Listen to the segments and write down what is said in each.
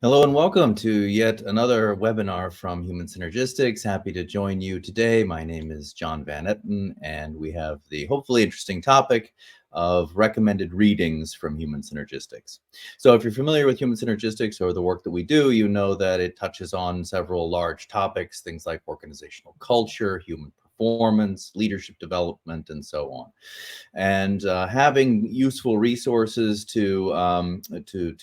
Hello and welcome to yet another webinar from Human Synergistics. Happy to join you today. My name is John Van Etten, and we have the hopefully interesting topic of recommended readings from Human Synergistics. So if you're familiar with Human Synergistics or the work that we do, you know that it touches on several large topics, things like organizational culture, human performance, leadership development, and so on. And having useful resources to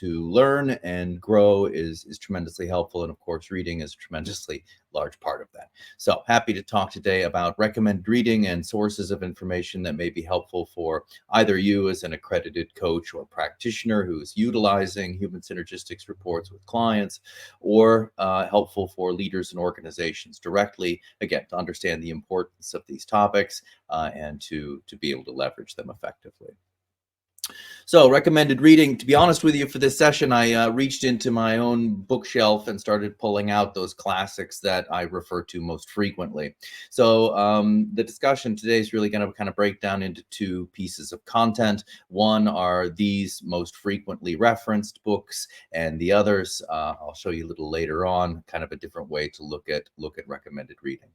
learn and grow is tremendously helpful. And of course, reading is a tremendously large part of that. So happy to talk today about recommended reading and sources of information that may be helpful for either you as an accredited coach or practitioner who's utilizing human synergistics reports with clients, or helpful for leaders and organizations directly, again, to understand the importance of these topics and to be able to leverage them effectively. So recommended reading, to be honest with you, for this session, I reached into my own bookshelf and started pulling out those classics that I refer to most frequently. So the discussion today is really going to kind of break down into two pieces of content. One are these most frequently referenced books, and the others I'll show you a little later on, kind of a different way to look at recommended reading.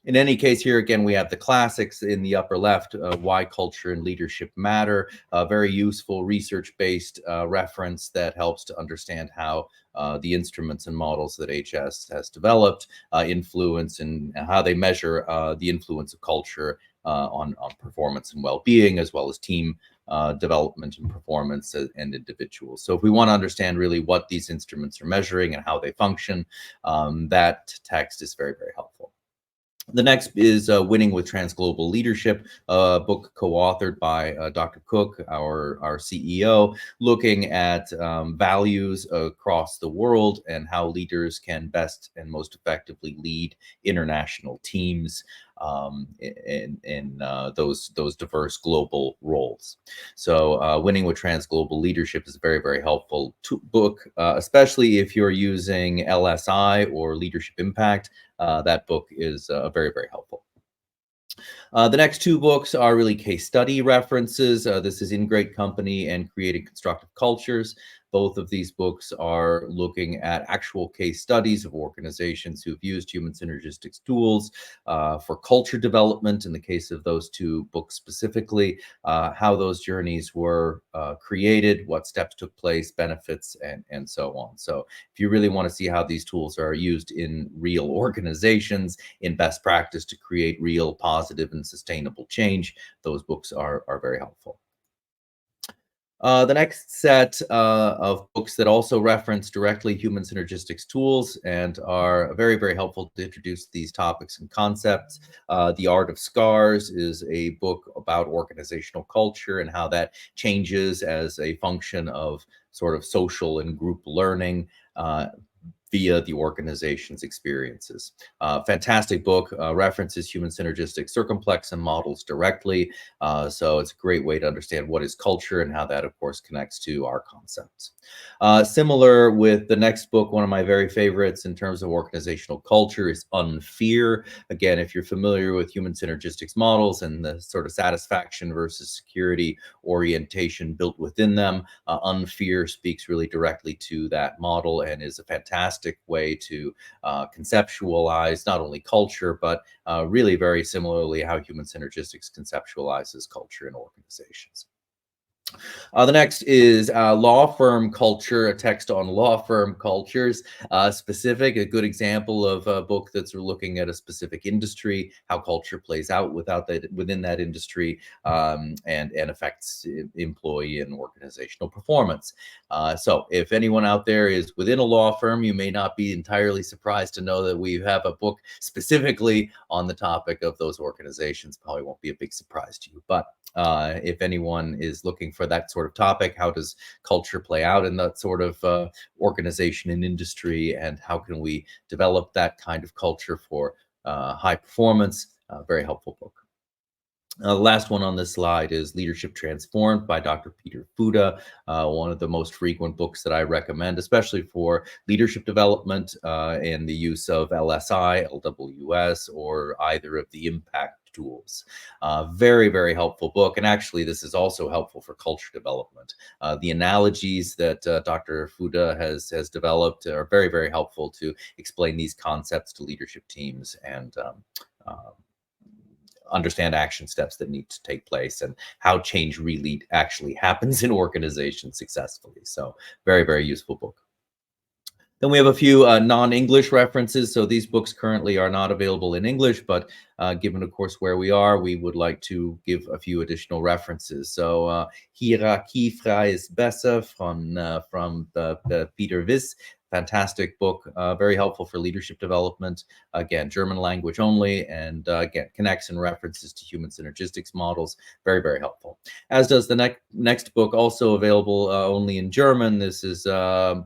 In any case, here again, we have the classics in the upper left, Why Culture and Leadership Matter, a very useful research-based reference that helps to understand how the instruments and models that HS has developed influence and how they measure the influence of culture on performance and well-being, as well as team development and performance and individuals. So if we want to understand really what these instruments are measuring and how they function, that text is very, very helpful. The next is Winning with Transglobal Leadership, a book co-authored by Dr. Cook, our CEO, looking at values across the world and how leaders can best and most effectively lead international teams in those diverse global roles. So Winning with Transglobal Leadership is a very, very helpful book, especially if you're using LSI or Leadership Impact. That book is very, very helpful. The next two books are really case study references. This is In Great Company and Creating Constructive Cultures. Both of these books are looking at actual case studies of organizations who've used human synergistics tools for culture development. In the case of those two books specifically, how those journeys were created, what steps took place, benefits, and so on. So if you really want to see how these tools are used in real organizations, in best practice to create real positive and sustainable change, those books are very helpful. The next set of books that also reference directly human synergistics tools and are very, very helpful to introduce these topics and concepts. The Art of Scars is a book about organizational culture and how that changes as a function of sort of social and group learning via the organization's experiences. Fantastic book, references human synergistic circumflex and models directly. So it's a great way to understand what is culture and how that, of course, connects to our concepts. Similar with the next book, one of my very favorites in terms of organizational culture is Unfear. Again, if you're familiar with human synergistics models and the sort of satisfaction versus security orientation built within them, Unfear speaks really directly to that model and is a fantastic way to conceptualize not only culture, but really very similarly how human synergistics conceptualizes culture in organizations. The next is Law Firm Culture, a text on law firm cultures, specific, a good example of a book that's looking at a specific industry, how culture plays out within that industry, and affects employee and organizational performance. So if anyone out there is within a law firm, you may not be entirely surprised to know that we have a book specifically on the topic of those organizations. Probably won't be a big surprise to you, but if anyone is looking for that sort of topic, how does culture play out in that sort of organization and industry, and how can we develop that kind of culture for high performance? Very helpful book. The last one on this slide is Leadership Transformed by Dr. Peter Fuda, one of the most frequent books that I recommend, especially for leadership development and the use of LSI, LWS, or either of the impact tools. Very, very helpful book. And actually, this is also helpful for culture development. The analogies that Dr. Fuda has developed are very, very helpful to explain these concepts to leadership teams and uh, understand action steps that need to take place and how change really actually happens in organizations successfully. So very, very useful book. Then we have a few non-English references. So these books currently are not available in English, but given, of course, where we are, we would like to give a few additional references. So Hierarchiefrei ist besser from Peter Wiss. Fantastic book, very helpful for leadership development. Again, German language only, and again, connects and references to human synergistics models. Very, very helpful. As does the next book, also available only in German. This is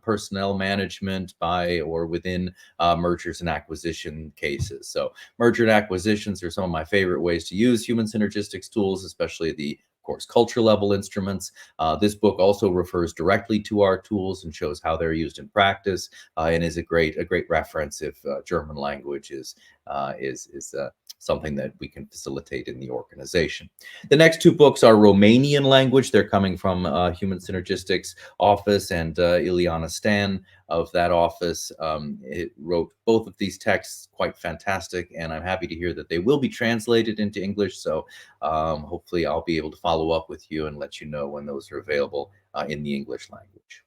Personnel Management by or within mergers and acquisition cases. So merger and acquisitions are some of my favorite ways to use human synergistics tools, especially the of course, culture level instruments. This book also refers directly to our tools and shows how they're used in practice, and is a great reference if German language is something that we can facilitate in the organization. The next two books are Romanian language. They're coming from Human Synergistics Office and Ileana Stan of that office. It wrote both of these texts, quite fantastic, and I'm happy to hear that they will be translated into English. So hopefully I'll be able to follow up with you and let you know when those are available in the English language.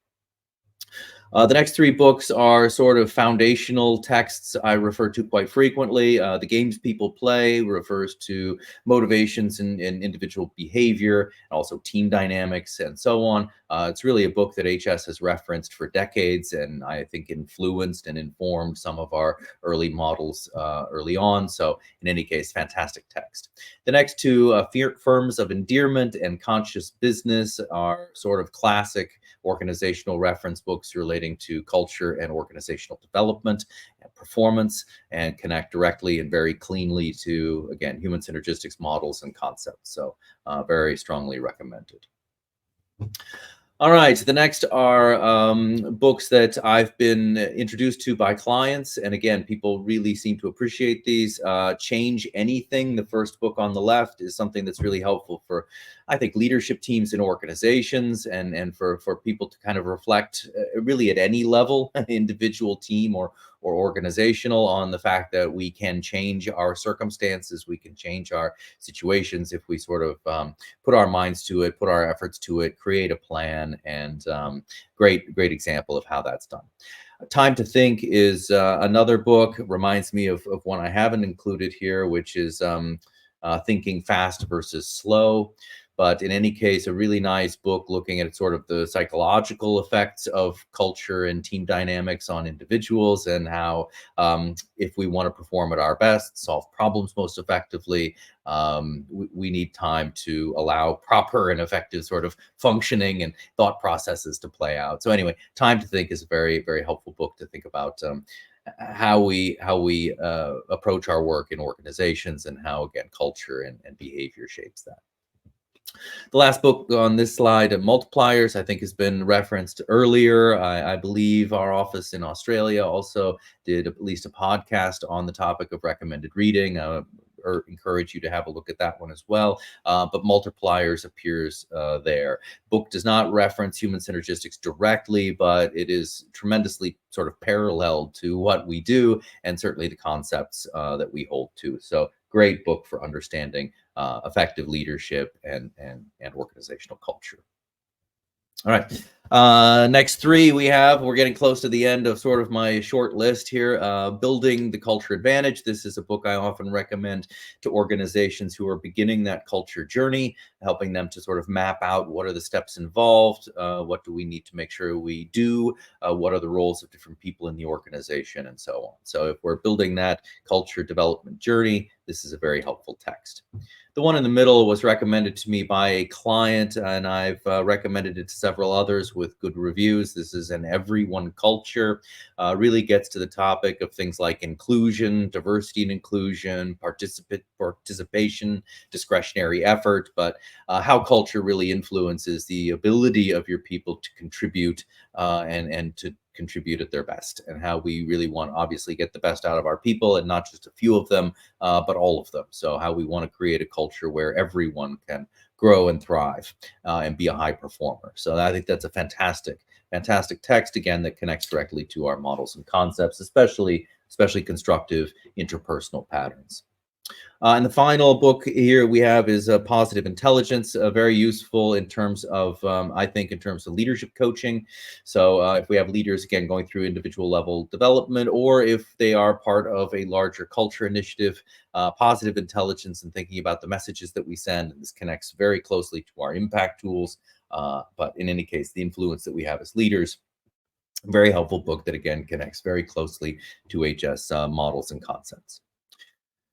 The next three books are sort of foundational texts I refer to quite frequently. The Games People Play refers to motivations and individual behavior, and also team dynamics and so on. It's really a book that HS has referenced for decades, and I think influenced and informed some of our early models early on. So in any case, fantastic text. The next two, Firms of Endearment and Conscious Business, are sort of classic organizational reference books relating to culture and organizational development and performance, and connect directly and very cleanly to, again, human synergistics models and concepts. So very strongly recommended. All right, the next are books that I've been introduced to by clients. And again, people really seem to appreciate these. Change Anything, the first book on the left, is something that's really helpful for, I think, leadership teams and organizations, and for people to kind of reflect really at any level, individual, team, or organizational, on the fact that we can change our circumstances, we can change our situations if we sort of put our minds to it, put our efforts to it, create a plan, and great example of how that's done. Time to Think is another book, reminds me of one I haven't included here, which is Thinking Fast versus Slow. But in any case, a really nice book looking at sort of the psychological effects of culture and team dynamics on individuals, and how if we want to perform at our best, solve problems most effectively, we need time to allow proper and effective sort of functioning and thought processes to play out. So anyway, Time to Think is a very, very helpful book to think about how we approach our work in organizations, and how, again, culture and behavior shapes that. The last book on this slide, Multipliers, I think has been referenced earlier. I believe our office in Australia also did at least a podcast on the topic of recommended reading. Or encourage you to have a look at that one as well. But Multipliers appears there. Book does not reference human synergistics directly, but it is tremendously sort of parallel to what we do, and certainly the concepts that we hold to. So great book for understanding effective leadership and organizational culture. All right. Next three we're getting close to the end of sort of my short list here. Building the Culture Advantage. This is a book I often recommend to organizations who are beginning that culture journey, helping them to sort of map out what are the steps involved, what do we need to make sure we do, what are the roles of different people in the organization, and so on. So if we're building that culture development journey, this is a very helpful text. The one in the middle was recommended to me by a client, and I've recommended it to several others with good reviews. This is An Everyone Culture. Really gets to the topic of things like inclusion, diversity and inclusion, participation, discretionary effort, but how culture really influences the ability of your people to contribute and to contribute at their best, and how we really want to obviously get the best out of our people, and not just a few of them, but all of them. So how we want to create a culture where everyone can grow and thrive, and be a high performer. So I think that's a fantastic text, again, that connects directly to our models and concepts, especially constructive interpersonal patterns. And the final book here we have is Positive Intelligence, very useful in terms of, I think, in terms of leadership coaching. So if we have leaders, again, going through individual level development, or if they are part of a larger culture initiative, positive intelligence and thinking about the messages that we send. And this connects very closely to our impact tools. But in any case, the influence that we have as leaders. Very helpful book that, again, connects very closely to HS models and concepts.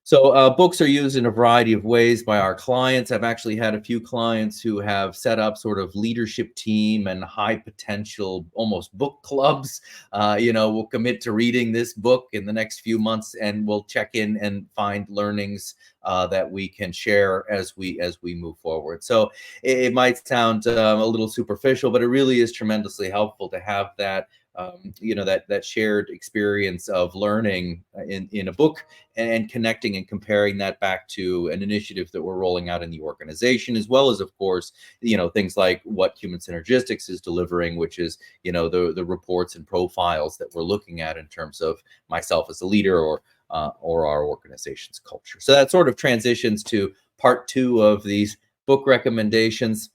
So books are used in a variety of ways by our clients. I've actually had a few clients who have set up sort of leadership team and high potential, almost book clubs. We'll commit to reading this book in the next few months, and we'll check in and find learnings that we can share as we move forward. So it might sound a little superficial, but it really is tremendously helpful to have that. That shared experience of learning in a book, and connecting and comparing that back to an initiative that we're rolling out in the organization, as well as, of course, things like what Human Synergistics is delivering, which is, the reports and profiles that we're looking at in terms of myself as a leader, or our organization's culture. So that sort of transitions to part two of these book recommendations,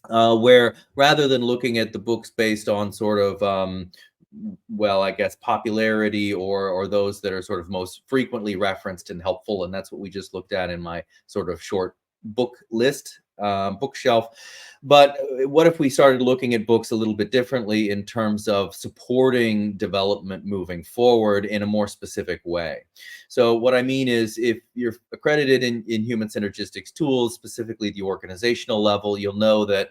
where rather than looking at the books based on sort of, I guess, popularity, or those that are sort of most frequently referenced and helpful, and that's what we just looked at in my sort of short book list, bookshelf. But what if we started looking at books a little bit differently in terms of supporting development moving forward in a more specific way? So what I mean is, if you're accredited in human synergistics tools, specifically the organizational level, you'll know that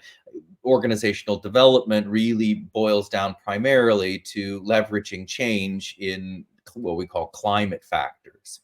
organizational development really boils down primarily to leveraging change in what we call climate factors.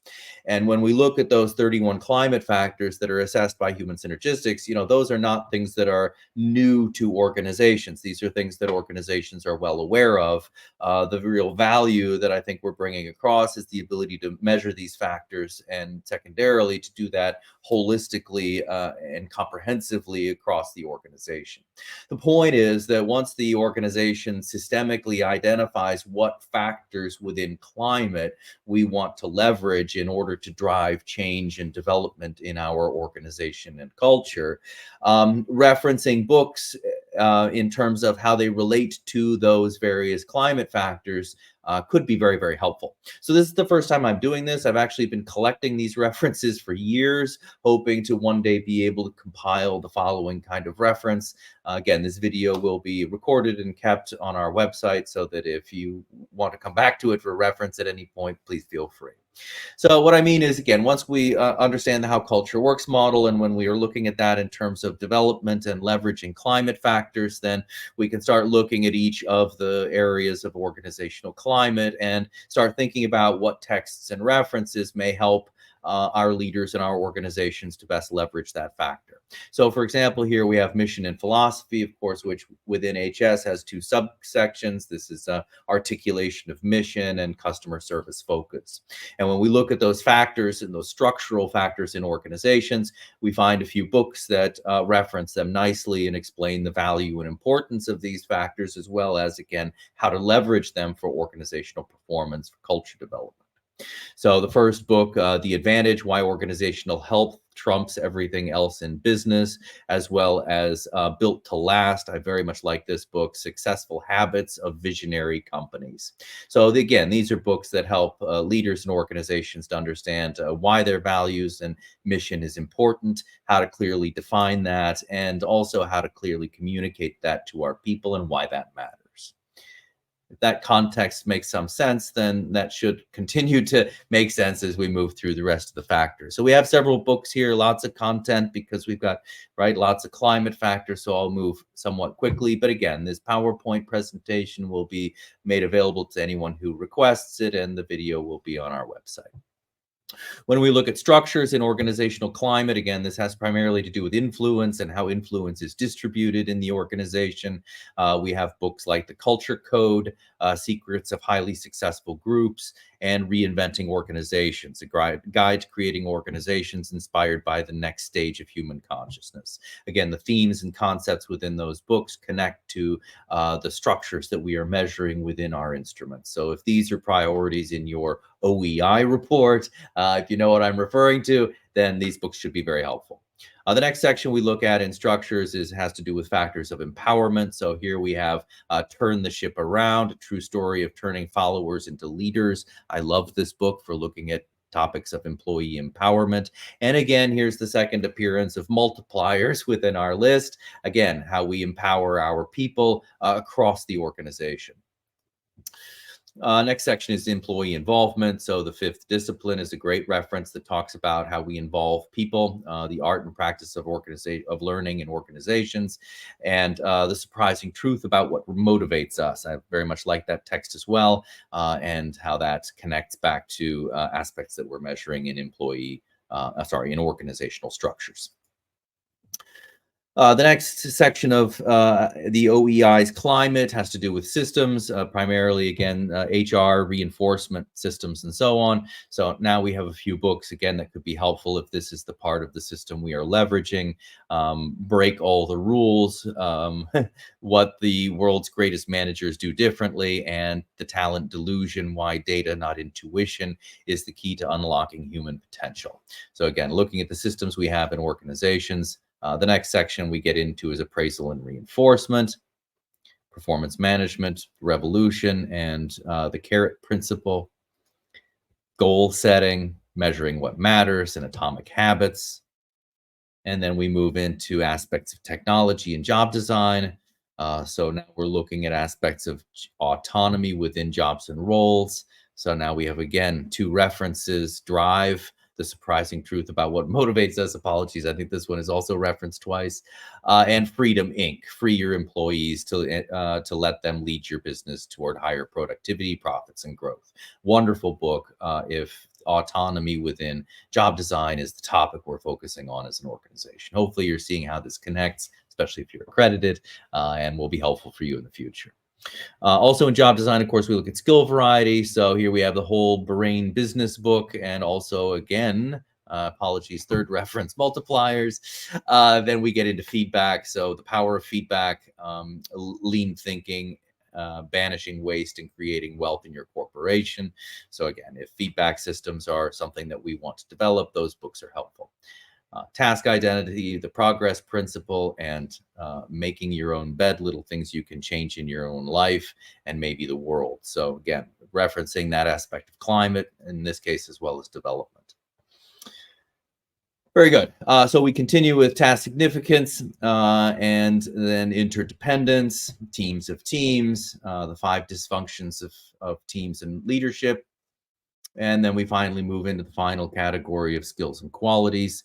And when we look at those 31 climate factors that are assessed by Human Synergistics, those are not things that are new to organizations. These are things that organizations are well aware of. The real value that I think we're bringing across is the ability to measure these factors, and secondarily to do that holistically and comprehensively across the organization. The point is that once the organization systemically identifies what factors within climate we want to leverage in order to drive change and development in our organization and culture, referencing books in terms of how they relate to those various climate factors could be very, very helpful. So this is the first time I'm doing this. I've actually been collecting these references for years, hoping to one day be able to compile the following kind of reference. Again, this video will be recorded and kept on our website, so that if you want to come back to it for reference at any point, please feel free. So what I mean is, again, once we understand the how culture works model, and when we are looking at that in terms of development and leveraging climate factors, then we can start looking at each of the areas of organizational climate and start thinking about what texts and references may help our leaders and our organizations to best leverage that factor. So for example, here we have mission and philosophy, of course, which within HS has two subsections. This is articulation of mission and customer service focus. And when we look at those factors and those structural factors in organizations, we find a few books that reference them nicely and explain the value and importance of these factors, as well as, again, how to leverage them for organizational performance, for culture development. So the first book, The Advantage, Why Organizational Health Trumps Everything Else in Business, as well as Built to Last. I very much like this book, Successful Habits of Visionary Companies. So again, these are books that help leaders and organizations to understand why their values and mission is important, how to clearly define that, and also how to clearly communicate that to our people and why that matters. If that context makes some sense, then that should continue to make sense as we move through the rest of the factors. So we have several books here, lots of content, because we've got, lots of climate factors. So I'll move somewhat quickly. But again, this PowerPoint presentation will be made available to anyone who requests it, and the video will be on our website. When we look at structures in organizational climate, again, this has primarily to do with influence and how influence is distributed in the organization. We have books like The Culture Code, Secrets of Highly Successful Groups, and Reinventing Organizations, a guide to creating organizations inspired by the next stage of human consciousness. Again, the themes and concepts within those books connect to the structures that we are measuring within our instruments. So if these are priorities in your OEI report, if you know what I'm referring to, then these books should be very helpful. The next section we look at in structures has to do with factors of empowerment. So here we have Turn the Ship Around, a true story of turning followers into leaders. I love this book for looking at topics of employee empowerment. And again, here's the second appearance of multipliers within our list. Again, how we empower our people across the organization. Next section is employee involvement. So the fifth discipline is a great reference that talks about how we involve people, the art and practice of learning in organizations, and the surprising truth about what motivates us. I very much like that text as well, and how that connects back to aspects that we're measuring in in organizational structures. The next section of the OEI's climate has to do with systems, primarily, again, HR, reinforcement systems, and so on. So now we have a few books, again, that could be helpful if this is the part of the system we are leveraging. Break All the Rules, What the World's Greatest Managers Do Differently, and The Talent Delusion, Why Data, Not Intuition, is the Key to Unlocking Human Potential. So again, looking at the systems we have in organizations. The next section we get into is appraisal and reinforcement, performance management, revolution, and the carrot principle, goal setting, measuring what matters, and atomic habits. And then we move into aspects of technology and job design. So now we're looking at aspects of autonomy within jobs and roles. So now we have, again, two references: Drive, the surprising truth about what motivates us. Apologies, I think this one is also referenced twice. And Freedom Inc. Free your employees to let them lead your business toward higher productivity, profits, and growth. Wonderful book. If autonomy within job design is the topic we're focusing on as an organization. Hopefully you're seeing how this connects, especially if you're accredited, and will be helpful for you in the future. Also in job design, of course, we look at skill variety. So here we have the whole brain business book, and also, again, apologies, third reference, multipliers. Then we get into feedback. So the power of feedback, lean thinking, banishing waste and creating wealth in your corporation. So again, if feedback systems are something that we want to develop, those books are helpful. Task identity, the progress principle, and making your own bed, little things you can change in your own life and maybe the world. So again, referencing that aspect of climate, in this case, as well as development. Very good. So we continue with task significance, and then interdependence, teams of teams, the 5 dysfunctions of teams and leadership. And then we finally move into the final category of skills and qualities,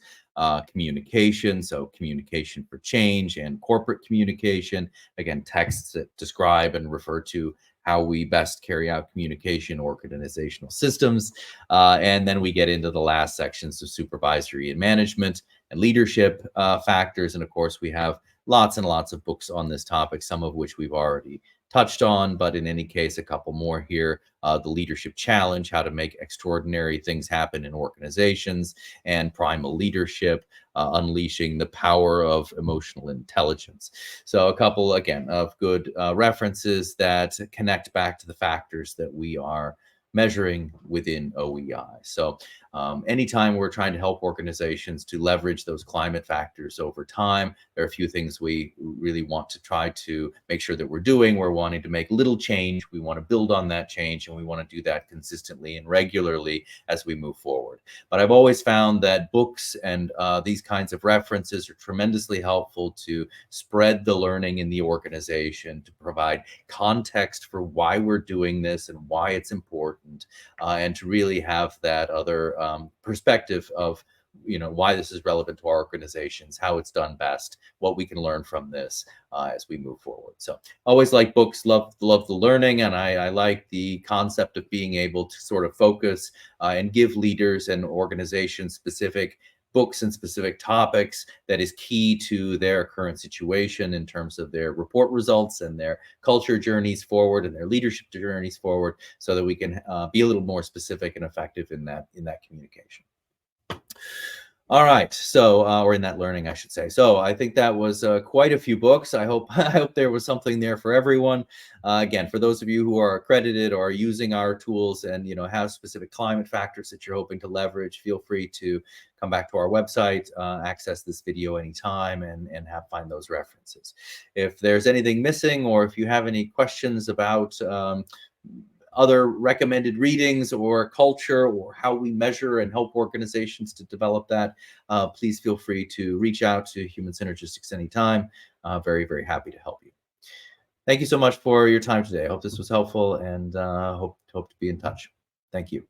communication. So communication for change and corporate communication. Again, texts that describe and refer to how we best carry out communication organizational systems. And then we get into the last sections of supervisory and management and leadership factors. And of course, we have lots and lots of books on this topic, some of which we've already touched on, but in any case, a couple more here. The Leadership Challenge, How to Make Extraordinary Things Happen in Organizations, and Primal Leadership, Unleashing the Power of Emotional Intelligence. So a couple, again, of good references that connect back to the factors that we are measuring within OEI. So anytime we're trying to help organizations to leverage those climate factors over time, there are a few things we really want to try to make sure that we're doing. We're wanting to make little change. We want to build on that change, and we want to do that consistently and regularly as we move forward. But I've always found that books and these kinds of references are tremendously helpful to spread the learning in the organization, to provide context for why we're doing this and why it's important, and to really have that other perspective of why this is relevant to our organizations, how it's done best, what we can learn from this as we move forward. So always like books, love the learning, and I like the concept of being able to sort of focus and give leaders and organizations specific books and specific topics that is key to their current situation in terms of their report results and their culture journeys forward and their leadership journeys forward, so that we can be a little more specific and effective in that communication. All right, so or in that learning, I should say. So I think that was quite a few books. I hope I hope there was something there for everyone. Again, for those of you who are accredited or are using our tools and have specific climate factors that you're hoping to leverage, feel free to come back to our website, access this video anytime, and find those references. If there's anything missing, or if you have any questions about other recommended readings or culture or how we measure and help organizations to develop that, please feel free to reach out to Human Synergistics anytime. Very, very happy to help you. Thank you so much for your time today. I hope this was helpful, and hope to be in touch. Thank you.